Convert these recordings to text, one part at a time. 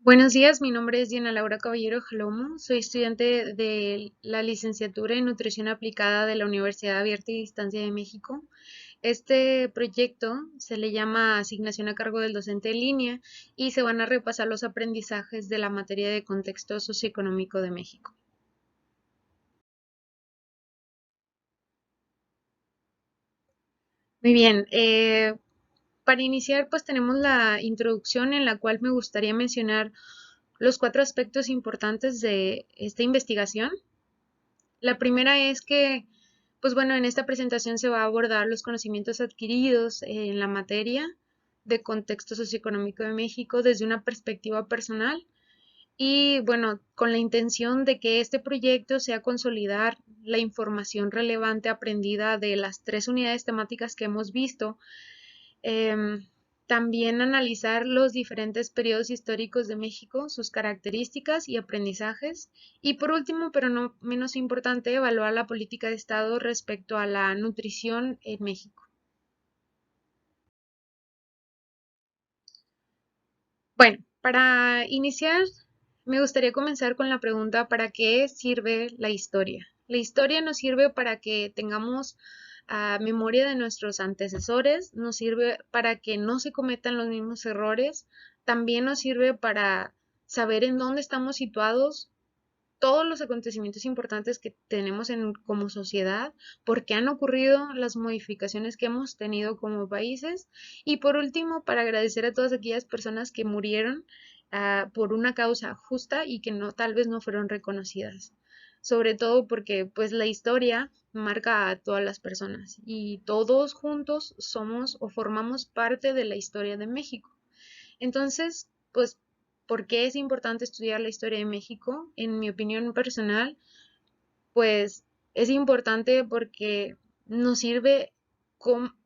Buenos días, mi nombre es Diana Laura Caballero Jalomo, soy estudiante de la licenciatura en Nutrición Aplicada de la Universidad Abierta y Distancia de México. Este proyecto se le llama Asignación a cargo del docente en línea y se van a repasar los aprendizajes de la materia de contexto socioeconómico de México. Muy bien, para iniciar pues tenemos la introducción en la cual me gustaría mencionar los cuatro aspectos importantes de esta investigación. La primera es que, pues bueno, en esta presentación se va a abordar los conocimientos adquiridos en la materia de contexto socioeconómico de México desde una perspectiva personal y, bueno, con la intención de que este proyecto sea consolidar la información relevante aprendida de las tres unidades temáticas que hemos visto. También analizar los diferentes periodos históricos de México, sus características y aprendizajes. Y por último, pero no menos importante, evaluar la política de Estado respecto a la nutrición en México. Bueno, para iniciar, me gustaría comenzar con la pregunta: ¿para qué sirve la historia? La historia nos sirve para que tengamos memoria de nuestros antecesores, nos sirve para que no se cometan los mismos errores, también nos sirve para saber en dónde estamos situados, todos los acontecimientos importantes que tenemos como sociedad, por qué han ocurrido las modificaciones que hemos tenido como países y por último para agradecer a todas aquellas personas que murieron por una causa justa y que no tal vez no fueron reconocidas. Sobre todo porque pues la historia marca a todas las personas y todos juntos somos o formamos parte de la historia de México. Entonces, pues, ¿por qué es importante estudiar la historia de México? En mi opinión personal, pues es importante porque nos sirve,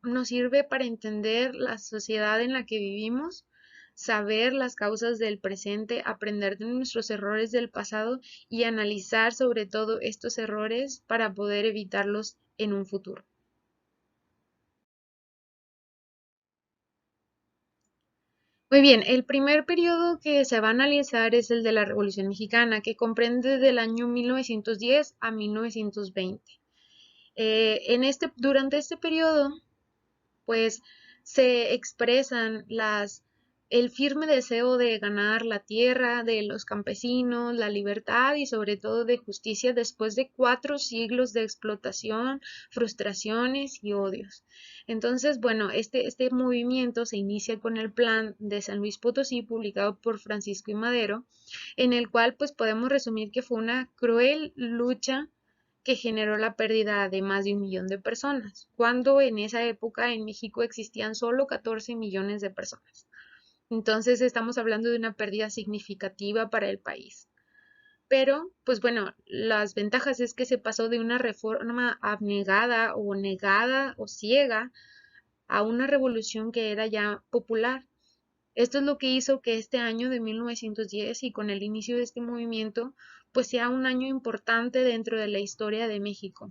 nos sirve para entender la sociedad en la que vivimos, saber las causas del presente, aprender de nuestros errores del pasado y analizar sobre todo estos errores para poder evitarlos en un futuro. Muy bien, el primer periodo que se va a analizar es el de la Revolución Mexicana, que comprende del año 1910 a 1920. Durante este periodo, pues se expresan el firme deseo de ganar la tierra de los campesinos, la libertad y sobre todo de justicia después de 4 siglos de explotación, frustraciones y odios. Entonces, bueno, este movimiento se inicia con el plan de San Luis Potosí publicado por Francisco I. Madero, en el cual pues podemos resumir que fue una cruel lucha que generó la pérdida de más de 1 millón de personas, cuando en esa época en México existían solo 14 millones de personas. Entonces estamos hablando de una pérdida significativa para el país. Pero, pues bueno, las ventajas es que se pasó de una reforma abnegada o negada o ciega a una revolución que era ya popular. Esto es lo que hizo que este año de 1910 y con el inicio de este movimiento, pues sea un año importante dentro de la historia de México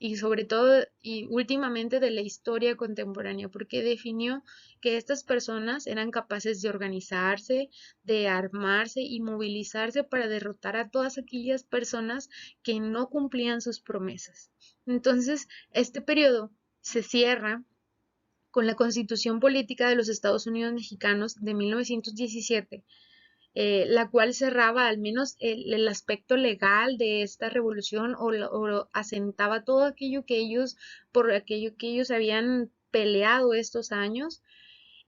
y sobre todo y últimamente de la historia contemporánea, porque definió que estas personas eran capaces de organizarse, de armarse y movilizarse para derrotar a todas aquellas personas que no cumplían sus promesas. Entonces, este periodo se cierra con la Constitución Política de los Estados Unidos Mexicanos de 1917, la cual cerraba al menos el aspecto legal de esta revolución o asentaba todo aquello que ellos, por aquello que ellos habían peleado estos años.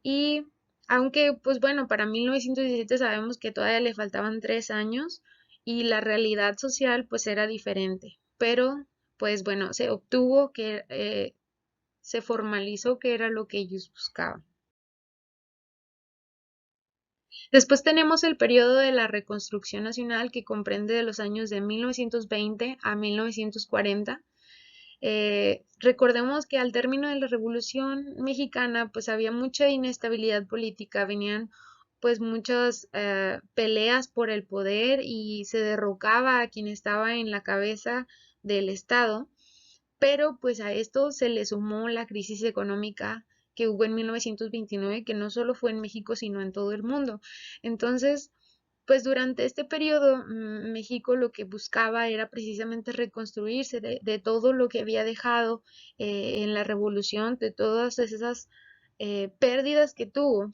Y aunque, pues bueno, para 1917 sabemos que todavía le faltaban 3 años y la realidad social pues era diferente, pero pues bueno, se obtuvo que se formalizó que era lo que ellos buscaban. Después tenemos el periodo de la Reconstrucción Nacional que comprende de los años de 1920 a 1940. Recordemos que al término de la Revolución Mexicana pues había mucha inestabilidad política, venían pues muchas peleas por el poder y se derrocaba a quien estaba en la cabeza del Estado. Pero pues a esto se le sumó la crisis económica que hubo en 1929, que no solo fue en México, sino en todo el mundo. Entonces, Pues durante este periodo, México lo que buscaba era precisamente reconstruirse de todo lo que había dejado en la revolución, de todas esas pérdidas que tuvo,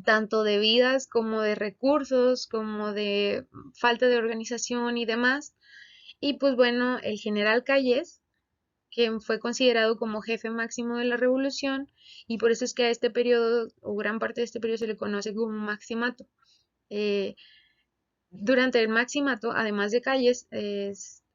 tanto de vidas como de recursos, como de falta de organización y demás. Y pues bueno, el general Calles, quien fue considerado como jefe máximo de la revolución, y por eso es que a este periodo, o gran parte de este periodo, se le conoce como maximato. Eh, Durante el maximato, además de Calles,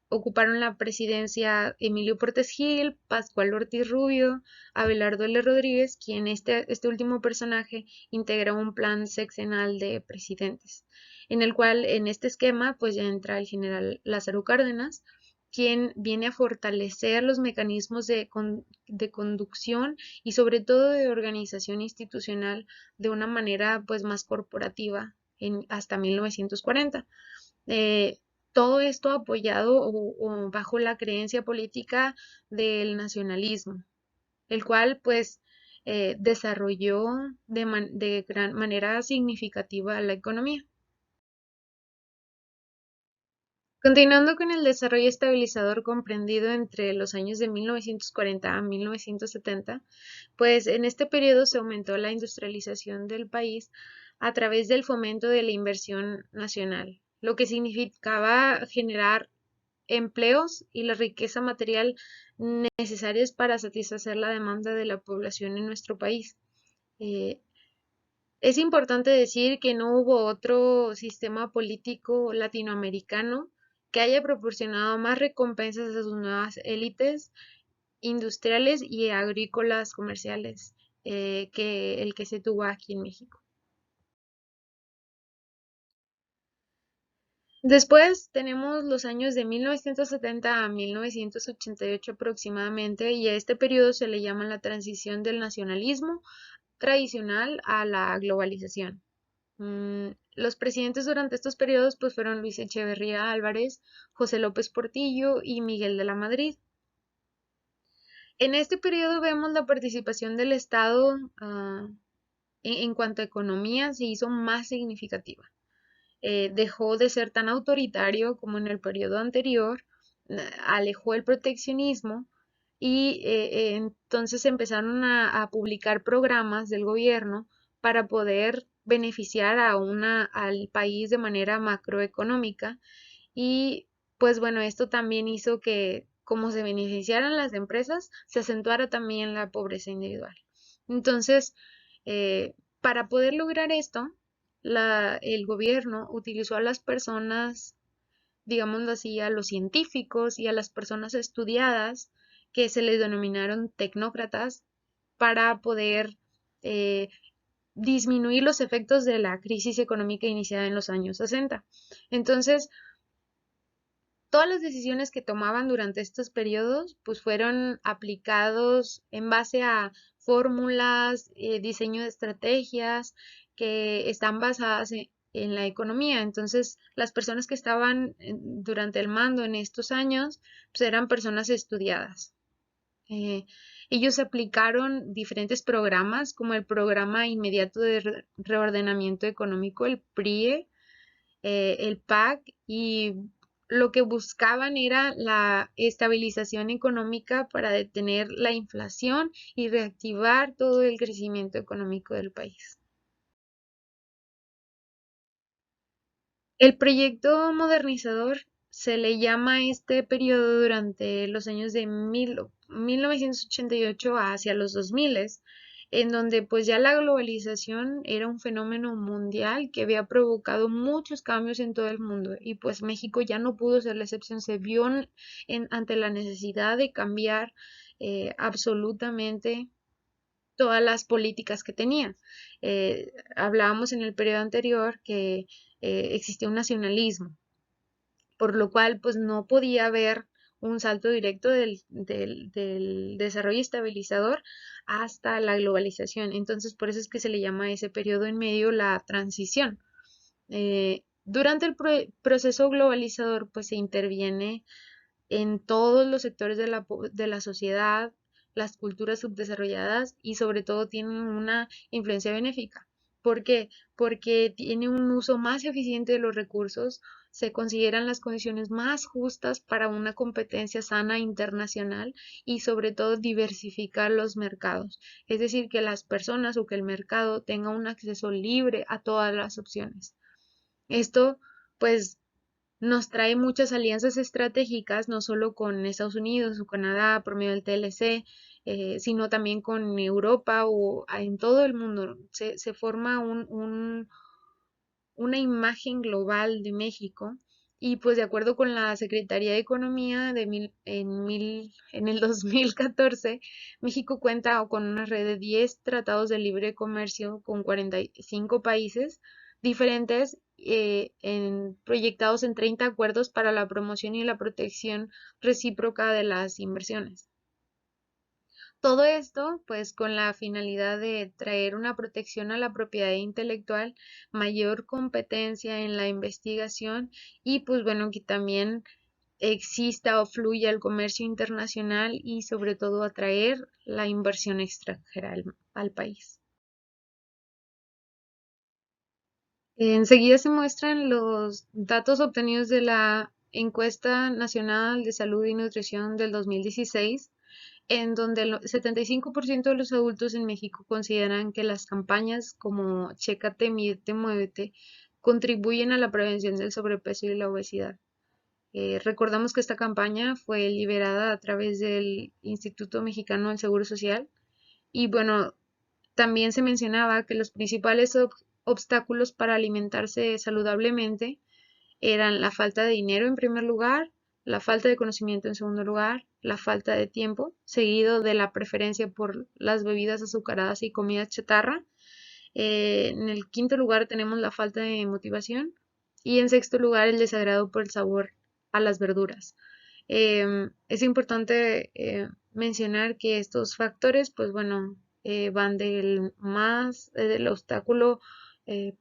ocuparon la presidencia Emilio Portes Gil, Pascual Ortiz Rubio, Abelardo L. Rodríguez, quien este último personaje integra un plan sexenal de presidentes, en el cual en este esquema pues ya entra el general Lázaro Cárdenas, quien viene a fortalecer los mecanismos de conducción y sobre todo de organización institucional de una manera pues más corporativa hasta 1940. Eh, Todo esto apoyado o bajo la creencia política del nacionalismo, el cual pues desarrolló de gran manera significativa la economía. Continuando con el desarrollo estabilizador comprendido entre los años de 1940 a 1970, pues en este periodo se aumentó la industrialización del país a través del fomento de la inversión nacional, lo que significaba generar empleos y la riqueza material necesarias para satisfacer la demanda de la población en nuestro país. Eh, es importante decir que no hubo otro sistema político latinoamericano que haya proporcionado más recompensas a sus nuevas élites industriales y agrícolas comerciales que el que se tuvo aquí en México. Después tenemos los años de 1970 a 1988 aproximadamente, y a este periodo se le llama la transición del nacionalismo tradicional a la globalización. Los presidentes durante estos periodos pues fueron Luis Echeverría Álvarez, José López Portillo y Miguel de la Madrid. En este periodo vemos la participación del Estado en cuanto a economía se hizo más significativa. Dejó de ser tan autoritario como en el periodo anterior, alejó el proteccionismo y entonces empezaron a publicar programas del gobierno para poder beneficiar al país de manera macroeconómica, y pues bueno, esto también hizo que como se beneficiaran las empresas, se acentuara también la pobreza individual. Entonces, para poder lograr esto, el gobierno utilizó a las personas, digámoslo así, a los científicos y a las personas estudiadas, que se les denominaron tecnócratas, para poder eh, disminuir los efectos de la crisis económica iniciada en los años 60. Entonces, todas las decisiones que tomaban durante estos periodos pues fueron aplicados en base a fórmulas, diseño de estrategias que están basadas en la economía. Entonces, las personas que estaban durante el mando en estos años pues eran personas estudiadas. Eh, Ellos aplicaron diferentes programas como el Programa Inmediato de Reordenamiento Económico, el PRIE, el PAC, y lo que buscaban era la estabilización económica para detener la inflación y reactivar todo el crecimiento económico del país. El proyecto modernizador se le llama a este periodo durante los años de 1988 hacia los 2000, en donde pues ya la globalización era un fenómeno mundial que había provocado muchos cambios en todo el mundo, y pues México ya no pudo ser la excepción, se vio ante la necesidad de cambiar absolutamente todas las políticas que tenía. Hablábamos en el periodo anterior que existía un nacionalismo, por lo cual pues no podía haber un salto directo del desarrollo estabilizador hasta la globalización. Entonces, por eso es que se le llama a ese periodo en medio la transición. Durante el proceso globalizador, pues se interviene en todos los sectores de la sociedad, las culturas subdesarrolladas, y sobre todo tienen una influencia benéfica, ¿Por qué? Porque tiene un uso más eficiente de los recursos, se consideran las condiciones más justas para una competencia sana internacional y sobre todo diversificar los mercados. Es decir, que las personas o que el mercado tenga un acceso libre a todas las opciones. Esto, pues, nos trae muchas alianzas estratégicas, no solo con Estados Unidos o Canadá por medio del TLC, sino también con Europa o en todo el mundo. Se forma una imagen global de México y pues de acuerdo con la Secretaría de Economía en el 2014, México cuenta con una red de 10 tratados de libre comercio con 45 países diferentes, proyectados en 30 acuerdos para la promoción y la protección recíproca de las inversiones. Todo esto, pues, con la finalidad de traer una protección a la propiedad intelectual, mayor competencia en la investigación y, pues, bueno, que también exista o fluya el comercio internacional y, sobre todo, atraer la inversión extranjera al país. Enseguida se muestran los datos obtenidos de la Encuesta Nacional de Salud y Nutrición del 2016, en donde el 75% de los adultos en México consideran que las campañas como Chécate, Mídete, Muévete contribuyen a la prevención del sobrepeso y la obesidad. Recordamos que esta campaña fue liberada a través del Instituto Mexicano del Seguro Social y bueno, también se mencionaba que los principales obstáculos para alimentarse saludablemente eran la falta de dinero en primer lugar, la falta de conocimiento en segundo lugar, la falta de tiempo, seguido de la preferencia por las bebidas azucaradas y comida chatarra. En el quinto lugar tenemos la falta de motivación y en sexto lugar el desagrado por el sabor a las verduras. Es importante mencionar que estos factores, pues bueno, van del obstáculo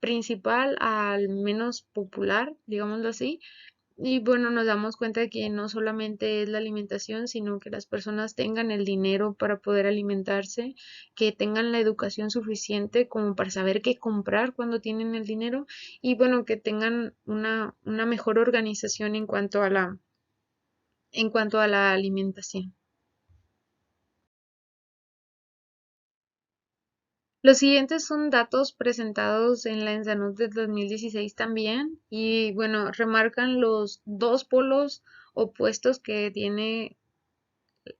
principal al menos popular, digámoslo así, y bueno, nos damos cuenta de que no solamente es la alimentación, sino que las personas tengan el dinero para poder alimentarse, que tengan la educación suficiente como para saber qué comprar cuando tienen el dinero y bueno, que tengan una mejor organización en cuanto a la alimentación. Los siguientes son datos presentados en la ENSANUD del 2016 también y bueno, remarcan los dos polos opuestos que tiene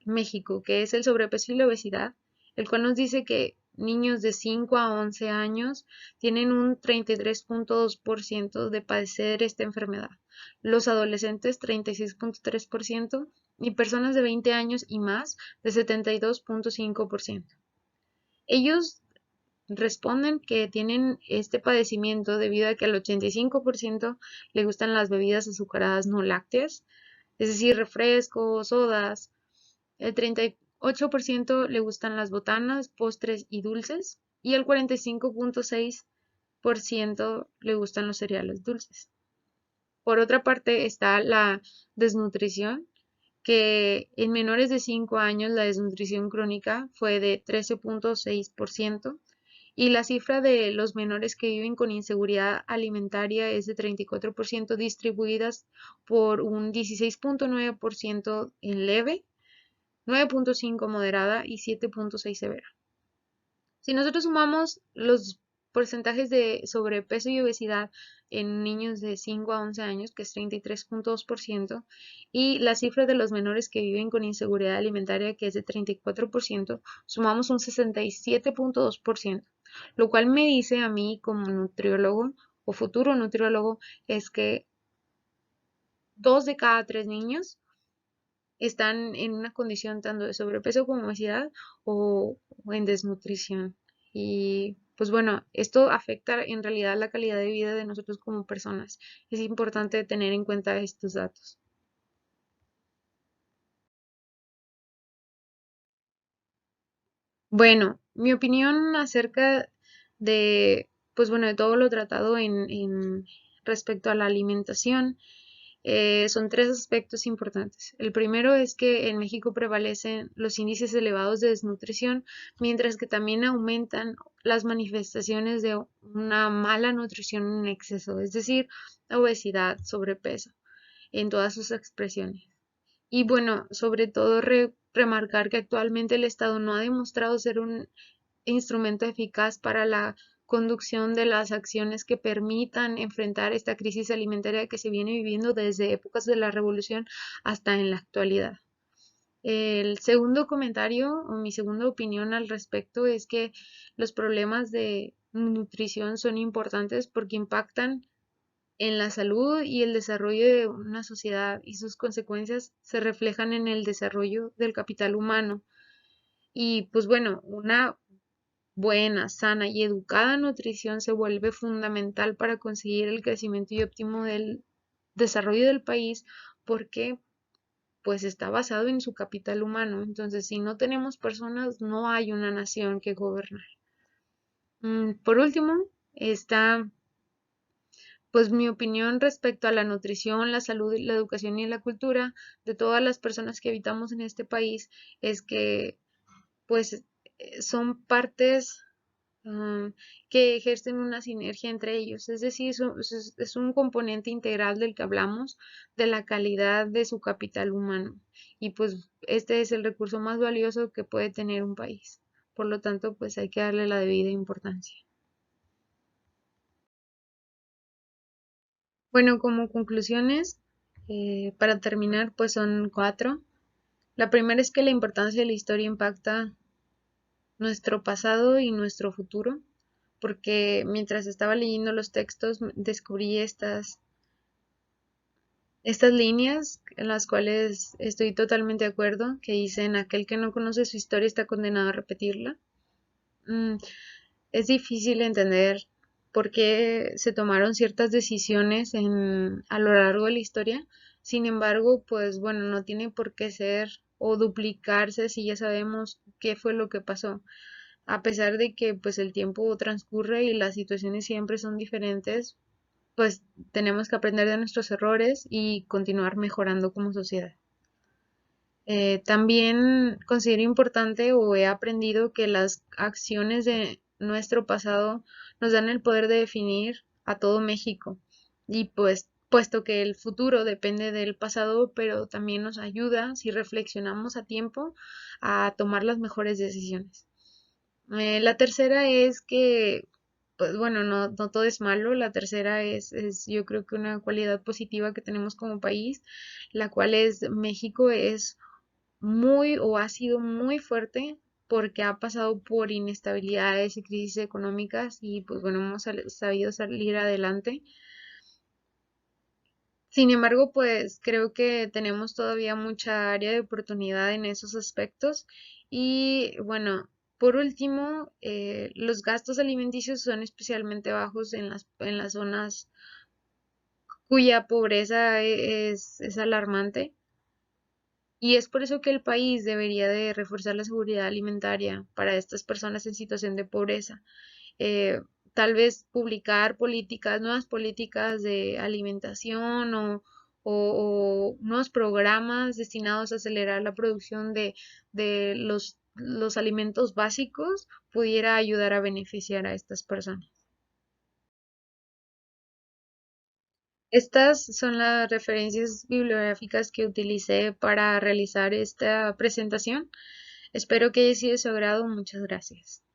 México, que es el sobrepeso y la obesidad, el cual nos dice que niños de 5 a 11 años tienen un 33.2% de padecer esta enfermedad, los adolescentes 36.3% y personas de 20 años y más de 72.5%. Ellos responden que tienen este padecimiento debido a que al 85% le gustan las bebidas azucaradas no lácteas, es decir, refrescos, sodas, el 38% le gustan las botanas, postres y dulces. Y el 45.6% le gustan los cereales dulces. Por otra parte está la desnutrición, que en menores de 5 años la desnutrición crónica fue de 13.6% y la cifra de los menores que viven con inseguridad alimentaria es de 34% distribuidas por un 16.9% en leve, 9.5 moderada y 7.6 severa. Si nosotros sumamos los porcentajes de sobrepeso y obesidad en niños de 5 a 11 años, que es 33.2%, y la cifra de los menores que viven con inseguridad alimentaria, que es de 34%, sumamos un 67.2%, lo cual me dice a mí como nutriólogo o futuro nutriólogo es que 2 de cada 3 niños están en una condición tanto de sobrepeso como obesidad o en desnutrición. Y pues bueno, esto afecta en realidad la calidad de vida de nosotros como personas. Es importante tener en cuenta estos datos. Bueno, mi opinión acerca de, pues bueno, de todo lo tratado en respecto a la alimentación Son tres aspectos importantes. El primero es que en México prevalecen los índices elevados de desnutrición, mientras que también aumentan las manifestaciones de una mala nutrición en exceso, es decir, obesidad, sobrepeso, en todas sus expresiones. Y bueno, sobre todo remarcar que actualmente el Estado no ha demostrado ser un instrumento eficaz para la conducción de las acciones que permitan enfrentar esta crisis alimentaria que se viene viviendo desde épocas de la revolución hasta en la actualidad. El segundo comentario o mi segunda opinión al respecto es que los problemas de nutrición son importantes porque impactan en la salud y el desarrollo de una sociedad y sus consecuencias se reflejan en el desarrollo del capital humano. Y pues bueno, una buena, sana y educada nutrición se vuelve fundamental para conseguir el crecimiento y óptimo del desarrollo del país porque pues está basado en su capital humano. Entonces, si no tenemos personas, no hay una nación que gobernar. Por último, está pues mi opinión respecto a la nutrición, la salud, la educación y la cultura de todas las personas que habitamos en este país es que pues son partes um, que ejercen una sinergia entre ellos, es decir, es un componente integral del que hablamos, de la calidad de su capital humano. Y pues este es el recurso más valioso que puede tener un país. Por lo tanto, pues hay que darle la debida importancia. Bueno, como conclusiones, para terminar, pues son cuatro. La primera es que la importancia de la historia impacta nuestro pasado y nuestro futuro, porque mientras estaba leyendo los textos descubrí estas líneas en las cuales estoy totalmente de acuerdo, que dicen aquel que no conoce su historia está condenado a repetirla. Mm, es difícil entender por qué se tomaron ciertas decisiones a lo largo de la historia. Sin embargo, pues bueno, no tiene por qué ser o duplicarse si ya sabemos qué fue lo que pasó. A pesar de que pues el tiempo transcurre y las situaciones siempre son diferentes, pues tenemos que aprender de nuestros errores y continuar mejorando como sociedad. También considero importante o he aprendido que las acciones de nuestro pasado nos dan el poder de definir a todo México y pues puesto que el futuro depende del pasado, pero también nos ayuda si reflexionamos a tiempo a tomar las mejores decisiones. La tercera es que, pues bueno, no todo es malo. La tercera es yo creo que una cualidad positiva que tenemos como país, la cual es México es muy o ha sido muy fuerte porque ha pasado por inestabilidades y crisis económicas y pues bueno, hemos sabido salir adelante. Sin embargo, pues creo que tenemos todavía mucha área de oportunidad en esos aspectos. Y bueno, por último, los gastos alimenticios son especialmente bajos en las zonas cuya pobreza es alarmante. Y es por eso que el país debería de reforzar la seguridad alimentaria para estas personas en situación de pobreza. Eh, Tal vez publicar políticas, nuevas políticas de alimentación o nuevos programas destinados a acelerar la producción de los alimentos básicos pudiera ayudar a beneficiar a estas personas. Estas son las referencias bibliográficas que utilicé para realizar esta presentación. Espero que haya sido de su agrado. Muchas gracias.